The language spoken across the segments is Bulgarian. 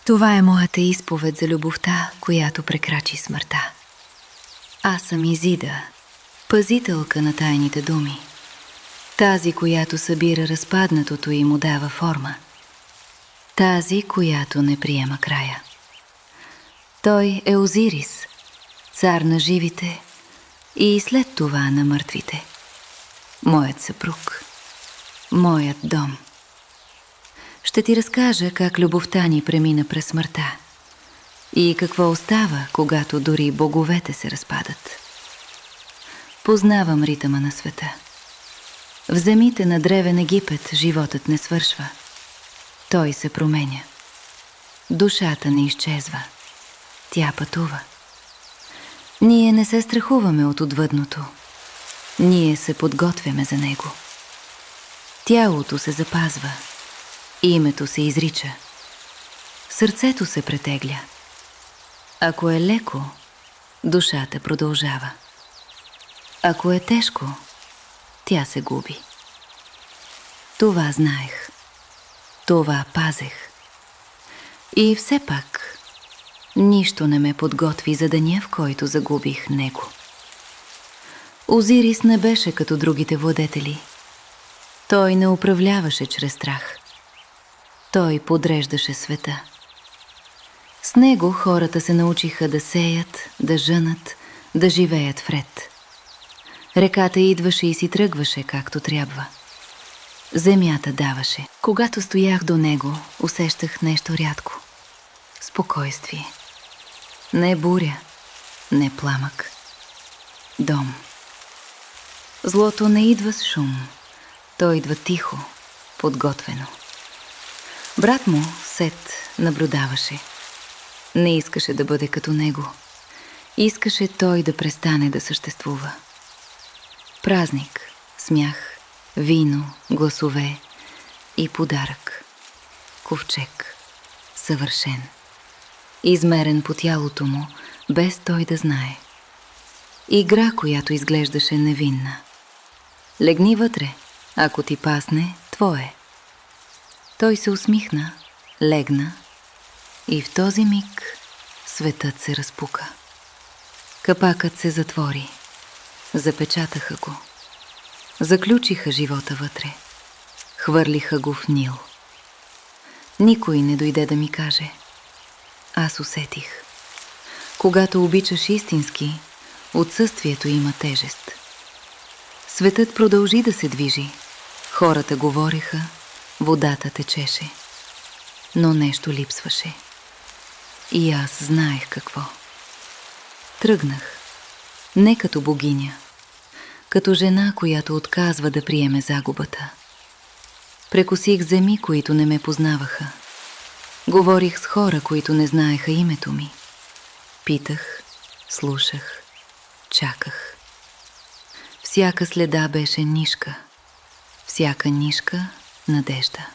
Това е моята изповед за любовта, която прекрачи смъртта. Аз съм Изида, пазителка на тайните думи, тази, която събира разпаднатото и му дава форма, тази, която не приема края. Той е Озирис, цар на живите и след това на мъртвите. Моят съпруг, моят дом. Ще ти разкажа как любовта ни премина през смъртта и какво остава, когато дори боговете се разпадат. Познавам ритъма на света. В земите на древен Египет животът не свършва. Той се променя. Душата не изчезва. Тя пътува. Ние не се страхуваме от отвъдното. Ние се подготвяме за него. Тялото се запазва. Името се изрича. Сърцето се претегля. Ако е леко, душата продължава. Ако е тежко, тя се губи. Това знаех. Това пазех. И все пак, нищо не ме подготви за деня, в който загубих него. Озирис не беше като другите владетели. Той не управляваше чрез страх. Той подреждаше света. С него хората се научиха да сеят, да жънат, да живеят вред. Реката идваше и си тръгваше както трябва. Земята даваше. Когато стоях до него, усещах нещо рядко. Спокойствие. Не буря, не пламък. Дом. Злото не идва с шум. То идва тихо, подготвено. Брат му, Сет, наблюдаваше. Не искаше да бъде като него. Искаше той да престане да съществува. Празник, смях, вино, гласове и подарък. Ковчег, съвършен. Измерен по тялото му, без той да знае. Игра, която изглеждаше невинна. Легни вътре, ако ти пасне, твое. Той се усмихна, легна и в този миг светът се разпука. Капакът се затвори. Запечатаха го. Заключиха живота вътре. Хвърлиха го в Нил. Никой не дойде да ми каже. Аз усетих. Когато обичаш истински, отсъствието има тежест. Светът продължи да се движи. Хората говореха, водата течеше. Но нещо липсваше. И аз знаех какво. Тръгнах. Не като богиня. Като жена, която отказва да приеме загубата. Прекосих земи, които не ме познаваха. Говорих с хора, които не знаеха името ми. Питах, слушах, чаках. Всяка следа беше нишка. Всяка нишка – надежда.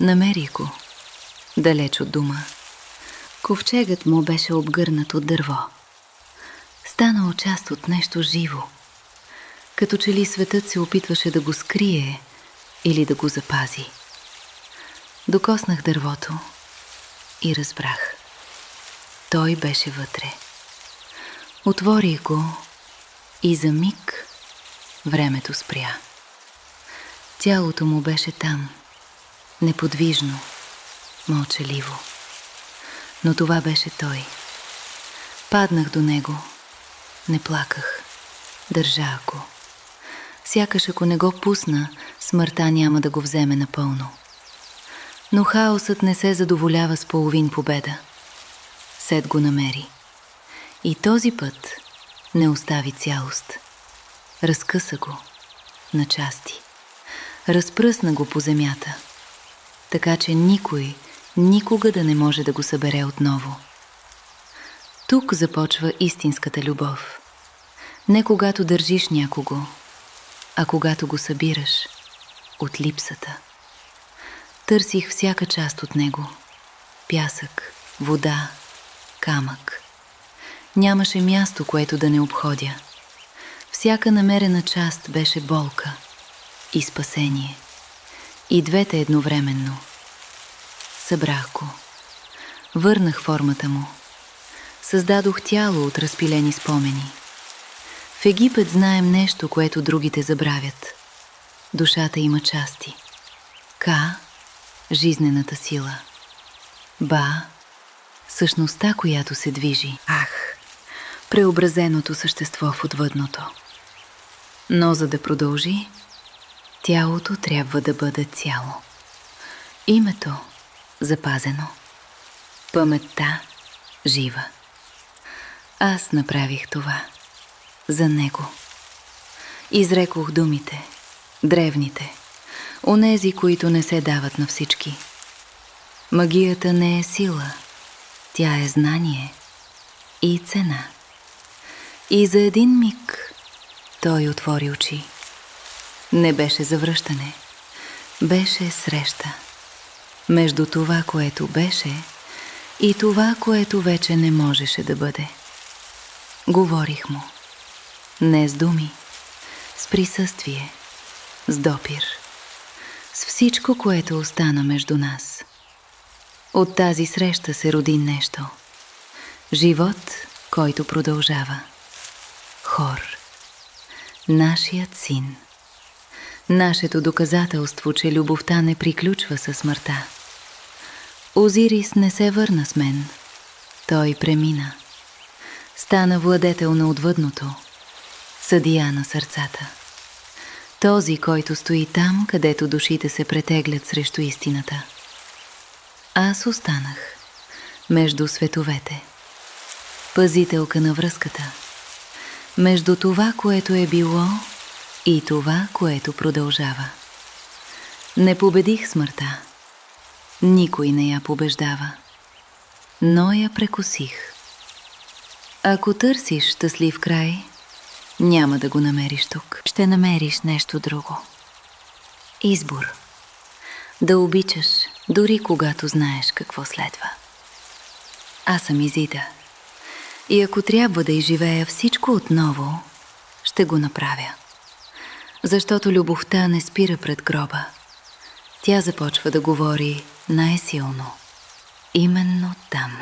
Намерих го, далеч от дома. Ковчегът му беше обгърнат от дърво. Станал част от нещо живо. Като че ли светът се опитваше да го скрие или да го запази. Докоснах дървото и разбрах. Той беше вътре. Отворих го и за миг времето спря. Тялото му беше там, неподвижно, мълчаливо. Но това беше той. Паднах до него, не плаках, държах го. Сякаш ако не го пусна, смъртта няма да го вземе напълно. Но хаосът не се задоволява с половин победа. Сет го намери. И този път не остави цялост. Разкъса го на части. Разпръсна го по земята, така че никой никога да не може да го събере отново. Тук започва истинската любов. Не когато държиш някого, а когато го събираш от липсата. Търсих всяка част от него. Пясък, вода, камък. Нямаше място, което да не обходя. Всяка намерена част беше болка и спасение. И двете едновременно. Събрах го. Върнах формата му. Създадох тяло от разпилени спомени. В Египет знаем нещо, което другите забравят. Душата има части. Ка – жизнената сила. Ба – същността, която се движи. Ах, преобразеното същество в отвъдното. Но за да продължи, тялото трябва да бъде цяло. Името – запазено. Паметта – жива. Аз направих това. За него. Изрекох думите, древните, онези, които не се дават на всички. Магията не е сила, тя е знание и цена. И за един миг той отвори очи. Не беше завръщане, беше среща. Между това, което беше, и това, което вече не можеше да бъде. Говорих му. Не с думи, с присъствие, с допир, с всичко, което остана между нас. От тази среща се роди нещо. Живот, който продължава. Хор. Нашият син. Нашето доказателство, че любовта не приключва със смъртта. Озирис не се върна с мен. Той премина. Стана владетел на отвъдното. Съдия на сърцата. Този, който стои там, където душите се претеглят срещу истината. Аз останах между световете. Пазителка на връзката. Между това, което е било, и това, което продължава. Не победих смъртта. Никой не я побеждава. Но я прекусих. Ако търсиш щастлив край, няма да го намериш тук. Ще намериш нещо друго. Избор. Да обичаш, дори когато знаеш какво следва. Аз съм Изида. И ако трябва да изживея всичко отново, ще го направя. Защото любовта не спира пред гроба. Тя започва да говори най-силно. Именно там.